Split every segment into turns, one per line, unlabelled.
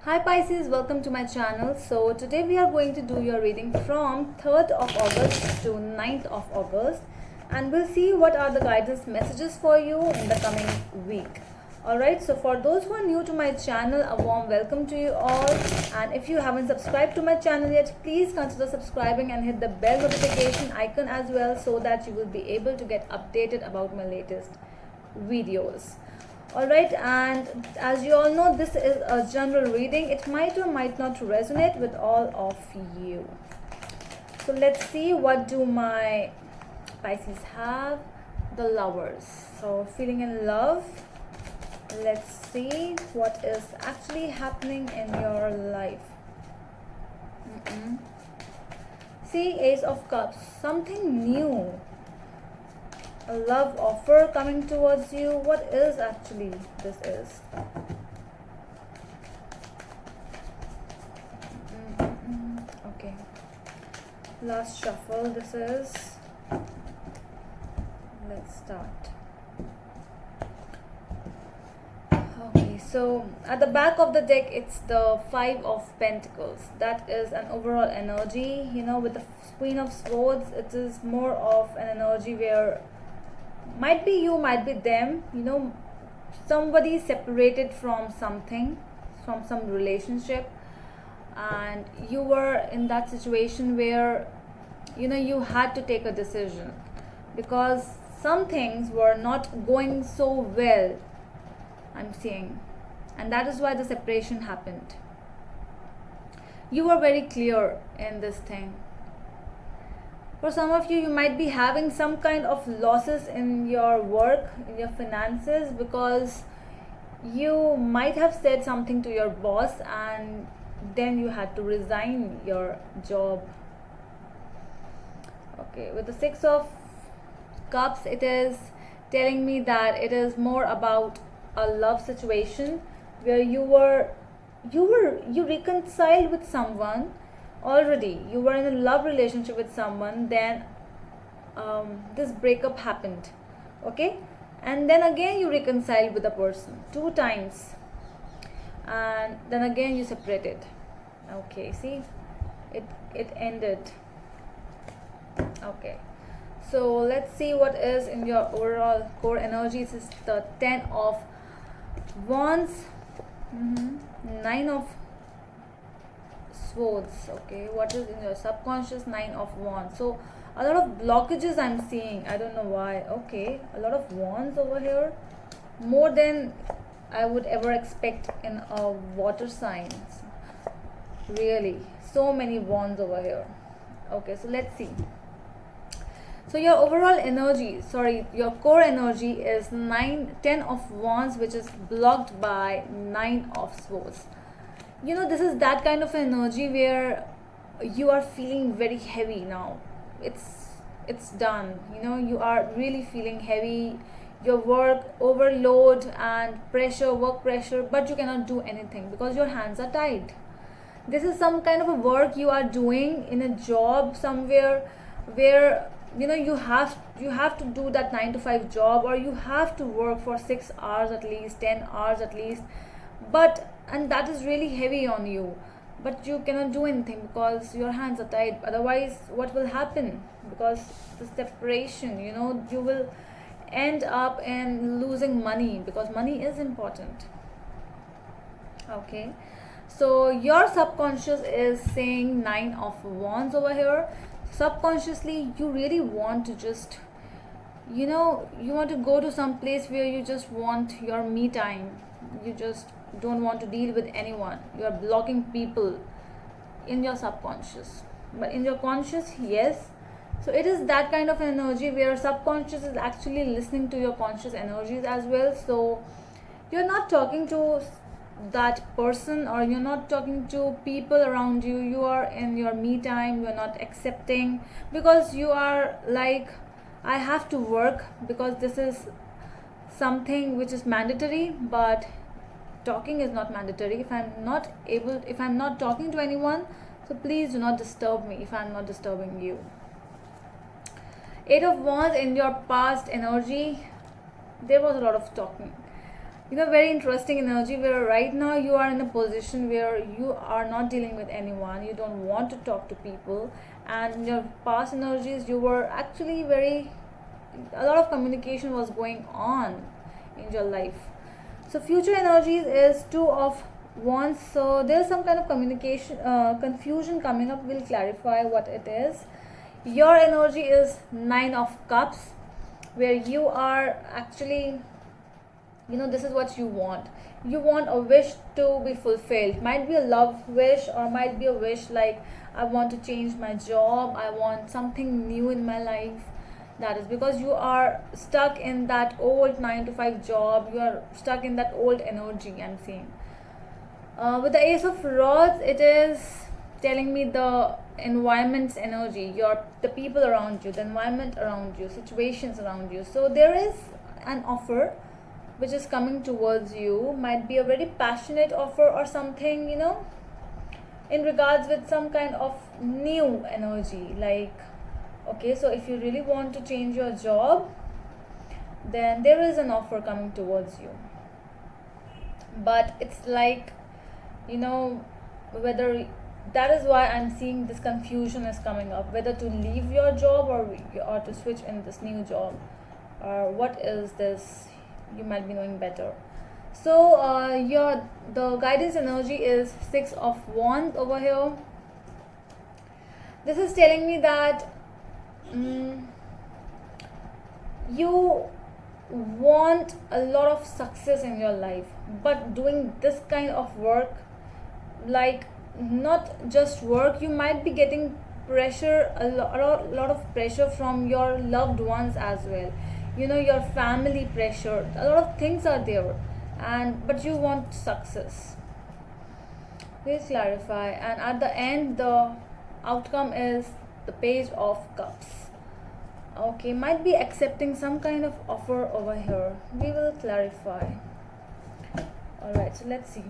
Hi Pisces, welcome to my channel. So today we are going to do your reading from 3rd of August to 9th of August, and we'll see what are the guidance messages for you in the coming week. Alright, so for those who are new to my channel, a warm welcome to you all, and if you haven't subscribed to my channel yet, please consider subscribing and hit the bell notification icon as well, so that you will be able to get updated about my latest videos. Alright, and as you all know, this is a general reading. It might or might not resonate with all of you. So let's see, what do my Pisces have? The Lovers. So feeling in love. Let's see what is actually happening in your life. See, Ace of Cups. Something new. A love offer coming towards you. What is actually this is? Okay, last shuffle this is. Let's start. Okay, so at the back of the deck it's the 5 of Pentacles. That is an overall energy, with the Queen of Swords. It is more of an energy where might be you, might be them, somebody separated from something, from some relationship, and you were in that situation where you had to take a decision because some things were not going so well, I'm seeing, and that is why the separation happened. You were very clear in this thing. For some of you, you might be having some kind of losses in your work, in your finances, because you might have said something to your boss and then you had to resign your job. Okay, with the 6 of Cups, it is telling me that it is more about a love situation where you reconciled with someone already. You were in a love relationship with someone, then this breakup happened, okay, and then again you reconciled with the person 2 times, and then again you separated. Okay, see, it ended. Okay, so let's see what is in your overall core energy. This is the 10 of Wands, 9 of Swords. Okay, what is in your subconscious? 9 of Wands. So a lot of blockages I'm seeing, I don't know why. Okay, a lot of Wands over here, more than I would ever expect in a water sign. Really, so many Wands over here. Okay, so let's see. So your overall energy, your core energy is 10 of Wands, which is blocked by 9 of Swords. This is that kind of energy where you are feeling very heavy now. It's done. You are really feeling heavy. Your work overload and pressure, work pressure, but you cannot do anything because your hands are tied. This is some kind of a work you are doing in a job somewhere where you have to do that 9 to 5 job, or you have to work for 6 hours at least, 10 hours at least, and that is really heavy on you, but you cannot do anything because your hands are tied. Otherwise, what will happen? Because the separation, you will end up in losing money, because money is important. Okay, so your subconscious is saying 9 of Wands over here. Subconsciously, you really want to just you want to go to some place where you just want your me time. You just don't want to deal with anyone. You are blocking people in your subconscious, but in your conscious, yes. So it is that kind of energy where subconscious is actually listening to your conscious energies as well. So you're not talking to that person, or you're not talking to people around you. You are in your me time. You're not accepting, because you are like, I have to work because this is something which is mandatory, but talking is not mandatory. If I'm not talking to anyone, so please do not disturb me if I'm not disturbing you. 8 of Wands, in your past energy, there was a lot of talking. Very interesting energy where right now you are in a position where you are not dealing with anyone, you don't want to talk to people, and in your past energies you were actually very, a lot of communication was going on in your life. So future energies is two of wands, so there's some kind of communication confusion coming up. We'll clarify what it is. Your energy is 9 of cups, where you are actually, this is what you want. You want a wish to be fulfilled. Might be a love wish, or might be a wish like, I want to change my job, I want something new in my life. That is because you are stuck in that old 9 to 5 job, you are stuck in that old energy, I'm seeing. With the Ace of Rods, it is telling me the environment's energy, the people around you, the environment around you, situations around you. So there is an offer which is coming towards you. Might be a very passionate offer or something, in regards with some kind of new energy. Like, okay, so if you really want to change your job, then there is an offer coming towards you. But it's like, whether, that is why I'm seeing this confusion is coming up, whether to leave your job or to switch in this new job, or what is this, you might be knowing better. So the guidance energy is 6 of wands over here. This is telling me that you want a lot of success in your life, but doing this kind of work, like not just work, you might be getting pressure, a lot of pressure from your loved ones as well, your family pressure, a lot of things are there, but you want success. Please clarify. And at the end, the outcome is the Page of Cups. Okay, might be accepting some kind of offer over here. We will clarify. Alright, so let's see.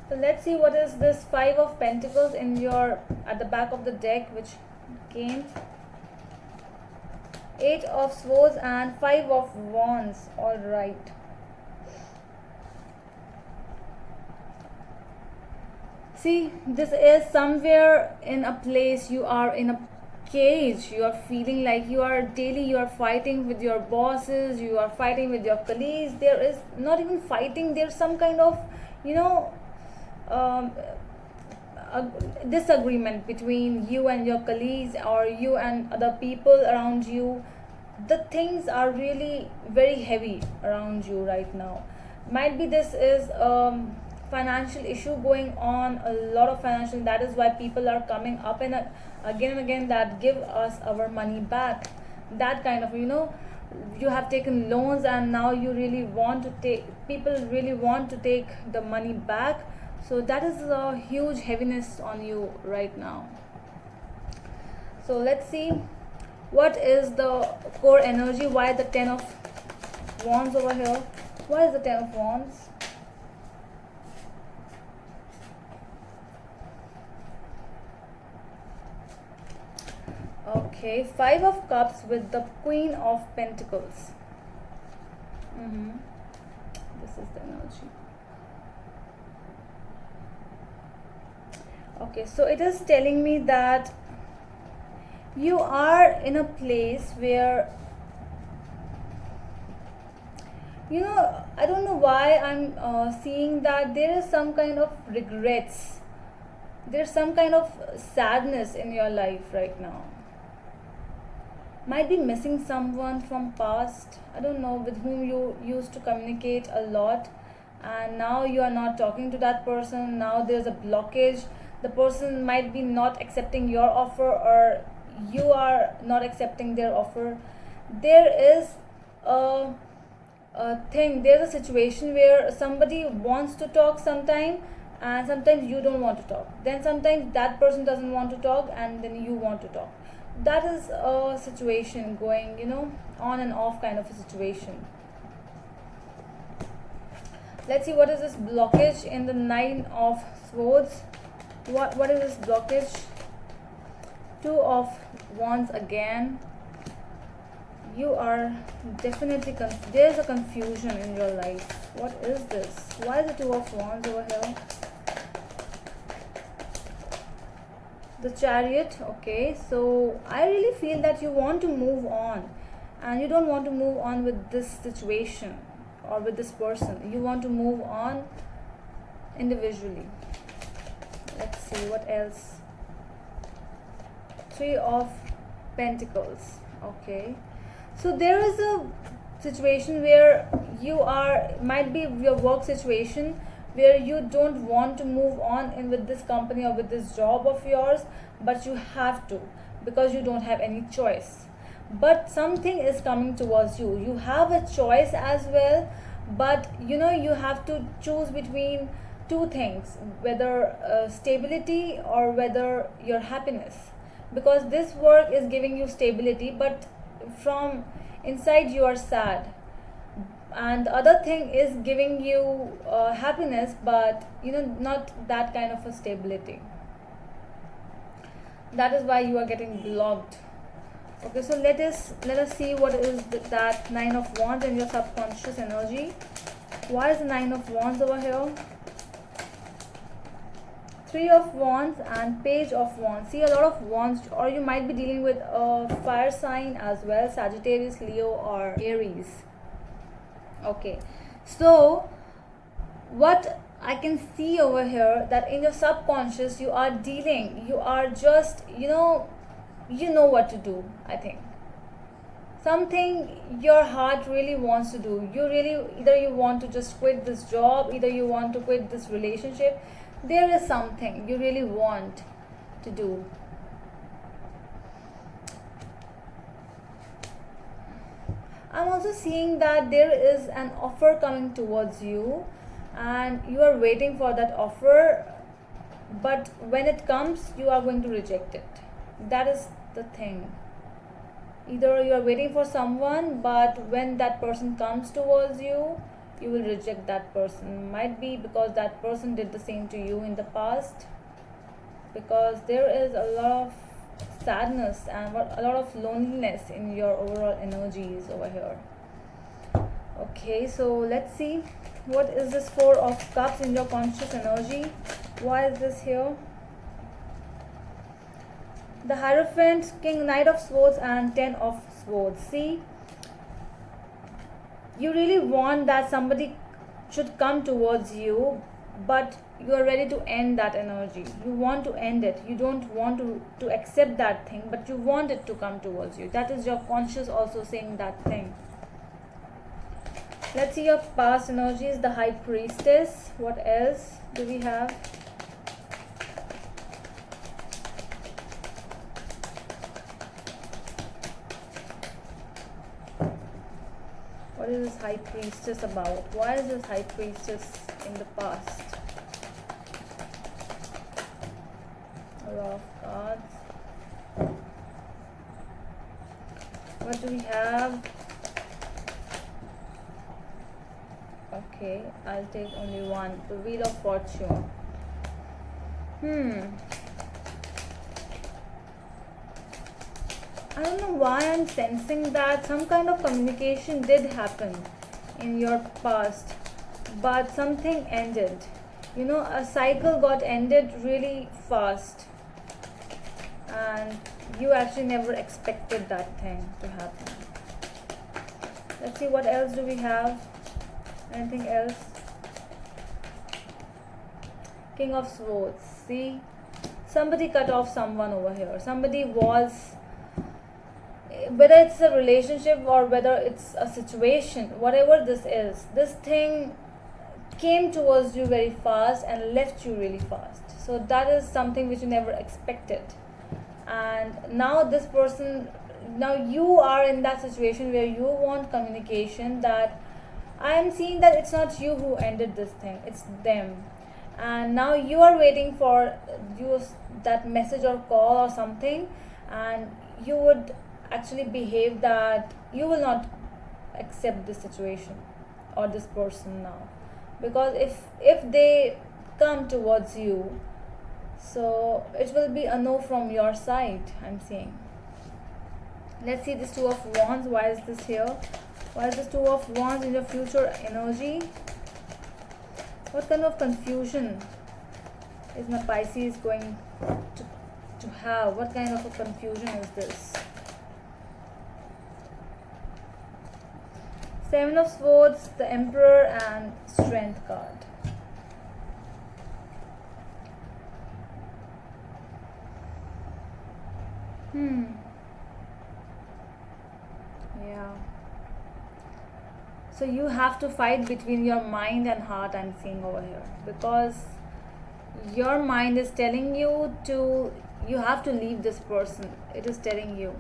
So let's see what is this 5 of Pentacles at the back of the deck, which came 8 of Swords and 5 of Wands. Alright. See, this is somewhere in a place, you are in a cage, you are feeling like you are fighting with your bosses, you are fighting with your colleagues. There is not even fighting, there's some kind of, a disagreement between you and your colleagues, or you and other people around you. The things are really very heavy around you right now. Might be this is financial issue going on, a lot of financial, that is why people are coming up and again that give us our money back. That kind of, you have taken loans and now you really want to take, people really want to take the money back. So that is a huge heaviness on you right now. So let's see what is the core energy. Why the 10 of Wands over here? Why is the 10 of Wands? Okay, 5 of Cups with the Queen of Pentacles. This is the energy. Okay, so it is telling me that you are in a place where, I don't know why I'm seeing that there is some kind of regrets. There's some kind of sadness in your life right now. Might be missing someone from past, I don't know, with whom you used to communicate a lot, and now you are not talking to that person. Now there's a blockage. The person might be not accepting your offer, or you are not accepting their offer. There is a thing, there's a situation where somebody wants to talk sometime, and sometimes you don't want to talk. Then sometimes that person doesn't want to talk, and then you want to talk. That is a situation going, on and off kind of a situation. Let's see what is this blockage in the 9 of Swords. What is this blockage? 2 of Wands again. You are definitely there's a confusion in your life. What is this? Why the Two of Wands over here? The Chariot. Okay, so I really feel that you want to move on, and you don't want to move on with this situation or with this person. You want to move on individually. Let's see what else. Three of Pentacles. Okay, so there is a situation where you are, might be your work situation, where you don't want to move on in with this company or with this job of yours, but you have to, because you don't have any choice. But something is coming towards you. You have a choice as well, but you know, you have to choose between two things, whether stability or whether your happiness, because this work is giving you stability, but from inside you are sad, and the other thing is giving you happiness, but you know, not that kind of a stability. That is why you are getting blocked. Okay, so let us see what is that Nine of Wands in your subconscious energy. Why is the Nine of Wands over here? Three of Wands and Page of Wands. See, a lot of Wands, or you might be dealing with a fire sign as well, Sagittarius, Leo or Aries. Okay, so what I can see over here, that in your subconscious you are dealing, you are just, you know what to do. I think something your heart really wants to do. You really, either you want to just quit this job, either you want to quit this relationship. There is something you really want to do. I'm also seeing that there is an offer coming towards you, and you are waiting for that offer, but when it comes, you are going to reject it. That is the thing. Either you are waiting for someone, but when that person comes towards you, you will reject that person. Might be because that person did the same to you in the past, because there is a lot of sadness and a lot of loneliness in your overall energies over here. Okay, so let's see what is this Four of Cups in your conscious energy. Why is this here? The Hierophant, King, Knight of Swords and Ten of Swords. See, you really want that somebody should come towards you, but you are ready to end that energy. You want to end it. You don't want to accept that thing, but you want it to come towards you. That is your conscious also saying that thing. Let's see your past energies. The High Priestess. What else do we have? What is this High Priestess about? Why is this High Priestess in the past? A lot of cards. What do we have? Okay, I'll take only one. The Wheel of Fortune. I don't know why I'm sensing that some kind of communication did happen in your past, but something ended. You know, a cycle got ended really fast, and you actually never expected that thing to happen. Let's see, what else do we have? Anything else? King of Swords. See, somebody cut off someone over here. Somebody was, whether it's a relationship or whether it's a situation, whatever this is, this thing came towards you very fast and left you really fast. So that is something which you never expected. And now this person, now you are in that situation where you want communication. That I am seeing that it's not you who ended this thing, it's them. And now you are waiting for that message or call or something, and you would actually behave that you will not accept this situation or this person now, because if they come towards you, so it will be a no from your side, I'm saying. Let's see this Two of Wands. Why is this here? Why is this Two of Wands in your future energy? What kind of confusion is my Pisces going to have? What kind of a confusion is this? Seven of Swords, the Emperor, and Strength card. Yeah. So you have to fight between your mind and heart, I'm seeing over here, because your mind is telling you you have to leave this person. It is telling you,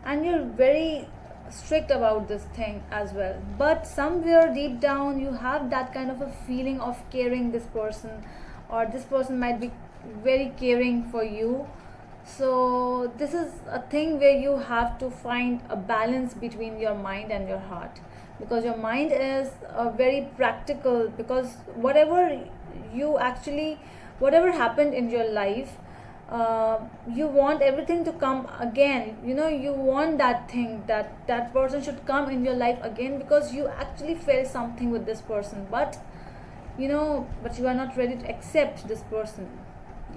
and you're very strict about this thing as well, but somewhere deep down you have that kind of a feeling of caring this person, or this person might be very caring for you. So this is a thing where you have to find a balance between your mind and your heart, because your mind is very practical, because whatever happened in your life, you want everything to come again. You want that thing, that person should come in your life again, because you actually felt something with this person, but you are not ready to accept this person.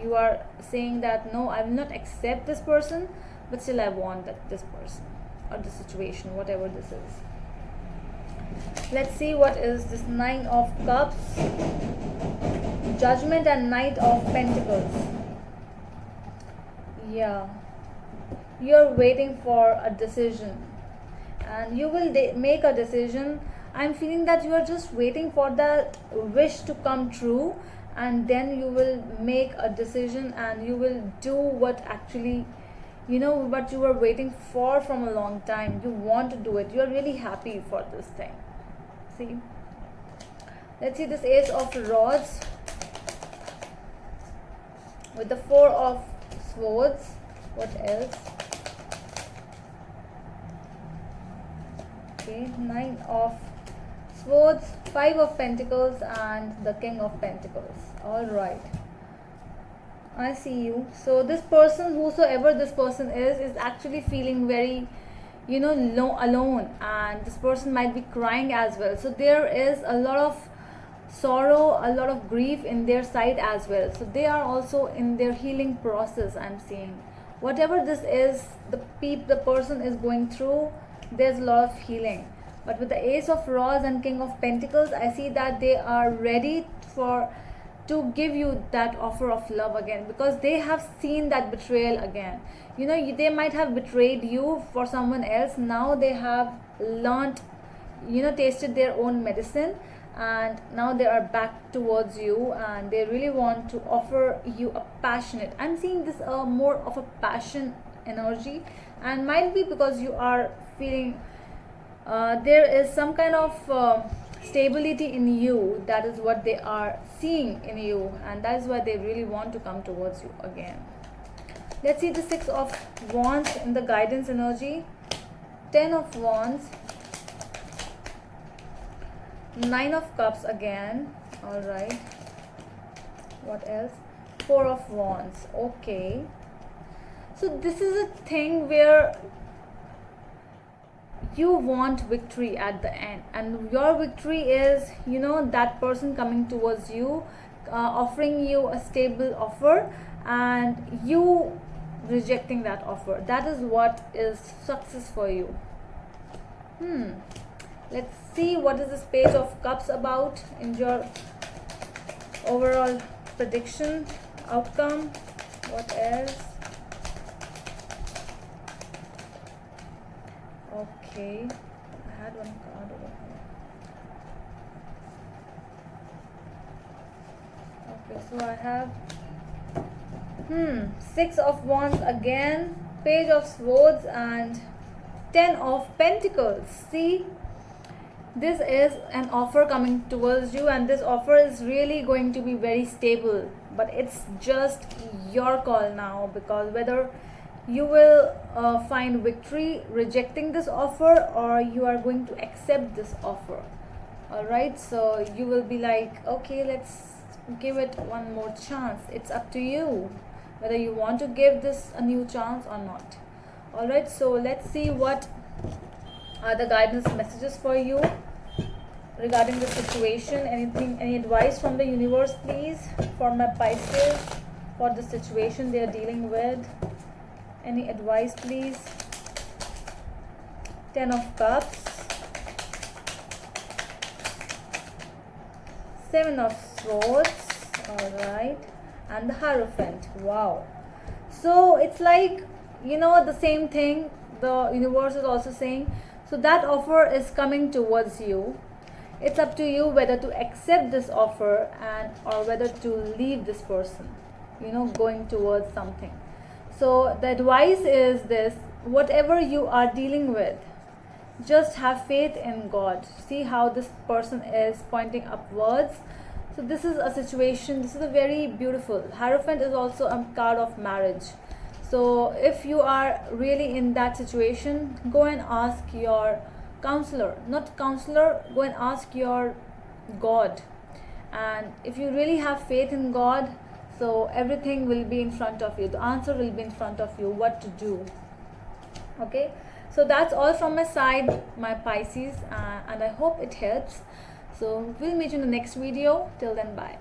You are saying that no, I will not accept this person, but still I want this person or the situation, whatever this is. Let's see what is this Nine of Cups, Judgment, and Knight of Pentacles. Yeah, you're waiting for a decision, and you will make a decision. I'm feeling that you are just waiting for that wish to come true, and then you will make a decision, and you will do what actually what you were waiting for from a long time. You want to do it. You're really happy for this thing. See, let's see this Ace of Rods with the Four of Swords. What else? Okay, Nine of Swords, Five of Pentacles, and the King of Pentacles. All right, I see you. So this person, whosoever this person is actually feeling very alone, and this person might be crying as well. So there is a lot of sorrow, a lot of grief in their side as well. So they are also in their healing process, I'm seeing. Whatever this is, the person is going through, there's a lot of healing. But with the Ace of Rods and King of Pentacles, I see that they are ready to give you that offer of love again, because they have seen that betrayal again. They might have betrayed you for someone else. Now they have learned, tasted their own medicine, and now they are back towards you, and they really want to offer you a passionate, I'm seeing this more of a passion energy, and might be because you are feeling there is some kind of stability in you. That is what they are seeing in you, and that is why they really want to come towards you again. Let's see the Six of Wands in the guidance energy, Ten of Wands, Nine of Cups again. All right, what else? Four of Wands. Okay, so this is a thing where you want victory at the end, and your victory is that person coming towards you, offering you a stable offer, and you rejecting that offer. That is what is success for you. Let's see what is this Page of Cups about in your overall prediction outcome. What else? Okay, I had one card over here. Okay, so I have Six of Wands again, Page of Swords, and Ten of Pentacles. See, this is an offer coming towards you, and this offer is really going to be very stable, but it's just your call now, because whether you will find victory rejecting this offer, or you are going to accept this offer. All right, so you will be like, okay, let's give it one more chance. It's up to you whether you want to give this a new chance or not. All right, so let's see what are the guidance messages for you regarding the situation. Anything, any advice from the universe, please, for my Pisces, for the situation they are dealing with? Any advice, please? 10 of Cups, 7 of Swords, all right, and the Hierophant. Wow. So it's like, you know, the same thing the universe is also saying. So that offer is coming towards you. It's up to you whether to accept this offer and or whether to leave this person, you know, going towards something. So the advice is this: whatever you are dealing with, just have faith in God. See how this person is pointing upwards. So this is a situation, this is a very beautiful. Hierophant is also a card of marriage. So if you are really in that situation, go and ask your counselor, not counselor, go and ask your God. And if you really have faith in God, so everything will be in front of you, the answer will be in front of you, what to do. Okay, so that's all from my side, my Pisces, and I hope it helps. So we'll meet you in the next video. Till then, bye.